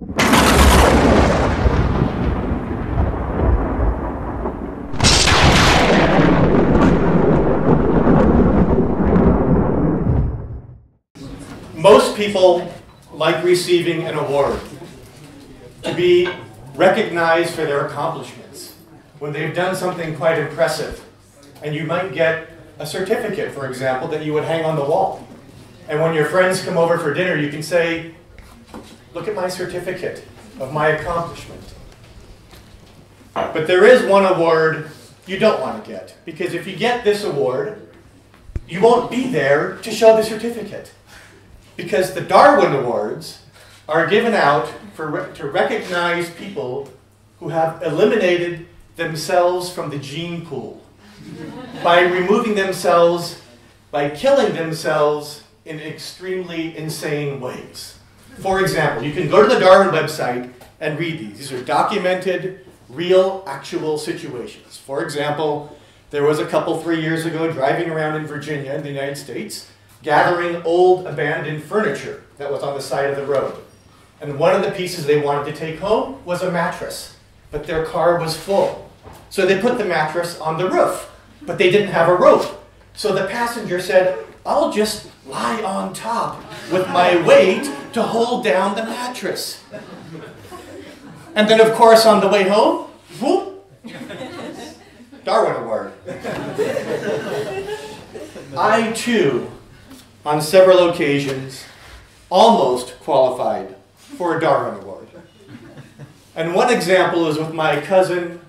Most people like receiving an award, to be recognized for their accomplishments when they've done something quite impressive. And you might get a certificate, for example, that you would hang on the wall. And when your friends come over for dinner, you can say, look at my certificate of my accomplishment. But there is one award you don't want to get, because if you get this award, you won't be there to show the certificate. Because the Darwin Awards are given out to recognize people who have eliminated themselves from the gene pool by removing themselves, by killing themselves in extremely insane ways. For example, you can go to the Darwin website and read these. These are documented, real, actual situations. For example, there was a couple 3 years ago driving around in Virginia in the United States, gathering old abandoned furniture that was on the side of the road. And one of the pieces they wanted to take home was a mattress, but their car was full. So they put the mattress on the roof, but they didn't have a rope. So the passenger said, I'll just lie on top with my weight to hold down the mattress. And then, of course, on the way home, whoop, Darwin Award. I, too, on several occasions, almost qualified for a Darwin Award. And one example is with my cousin,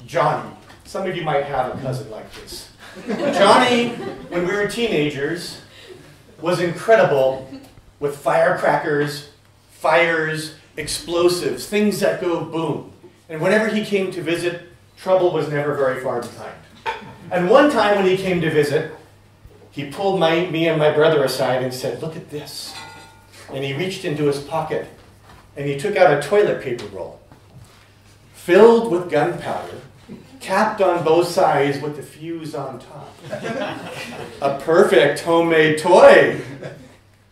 Johnny. Some of you might have a cousin like this. Johnny, when we were teenagers, was incredible with firecrackers, fires, explosives, things that go boom. And whenever he came to visit, trouble was never very far behind. And one time when he came to visit, he pulled me and my brother aside and said, look at this. And he reached into his pocket and he took out a toilet paper roll filled with gunpowder, capped on both sides with the fuse on top. A perfect homemade toy,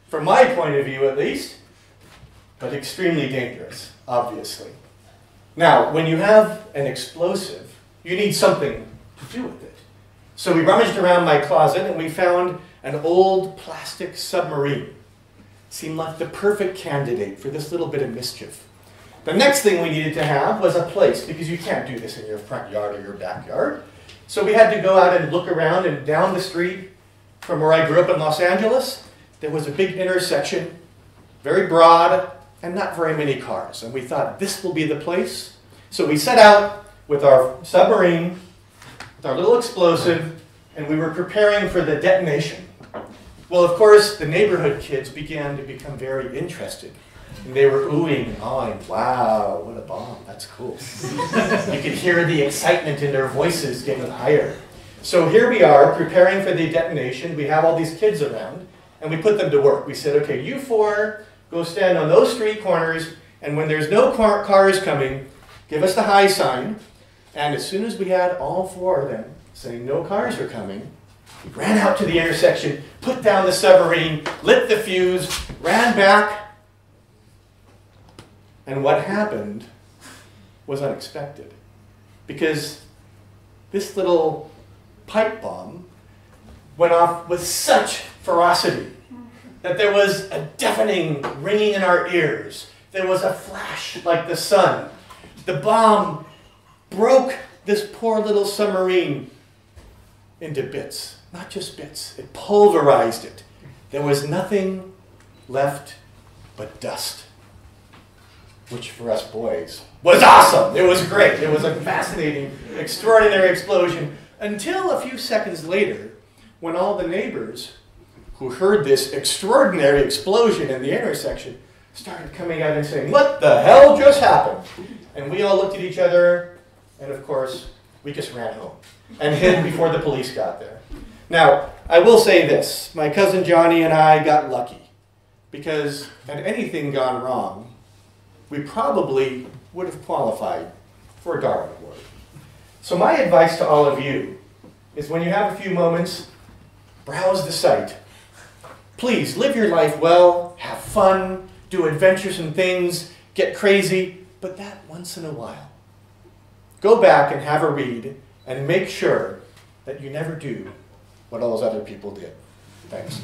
from my point of view at least, but extremely dangerous, obviously. Now, when you have an explosive, you need something to do with it. So we rummaged around my closet and we found an old plastic submarine. Seemed like the perfect candidate for this little bit of mischief. The next thing we needed to have was a place, because you can't do this in your front yard or your backyard. So we had to go out and look around, and down the street from where I grew up in Los Angeles, there was a big intersection, very broad, and not very many cars. And we thought, this will be the place. So we set out with our submarine, with our little explosive, and we were preparing for the detonation. Well, of course, the neighborhood kids began to become very interested. And they were oohing and awing. Wow, what a bomb. That's cool. You could hear the excitement in their voices getting higher. So here we are preparing for the detonation. We have all these kids around, and we put them to work. We said, okay, you four go stand on those street corners, and when there's no cars coming, give us the high sign. And as soon as we had all four of them saying no cars are coming, we ran out to the intersection, put down the submarine, lit the fuse, ran back. And what happened was unexpected, because this little pipe bomb went off with such ferocity that there was a deafening ringing in our ears. There was a flash like the sun. The bomb broke this poor little submarine into bits. Not just bits, it pulverized it. There was nothing left but dust, which for us boys was awesome. It was great. It was a fascinating, extraordinary explosion, until a few seconds later, when all the neighbors who heard this extraordinary explosion in the intersection started coming out and saying, what the hell just happened? And we all looked at each other, and of course, we just ran home and hid before the police got there. Now, I will say this. My cousin Johnny and I got lucky, because had anything gone wrong, we probably would have qualified for a Darwin Award. So my advice to all of you is, when you have a few moments, browse the site. Please live your life well, have fun, do adventuresome things, get crazy, but that once in a while. Go back and have a read and make sure that you never do what all those other people did. Thanks.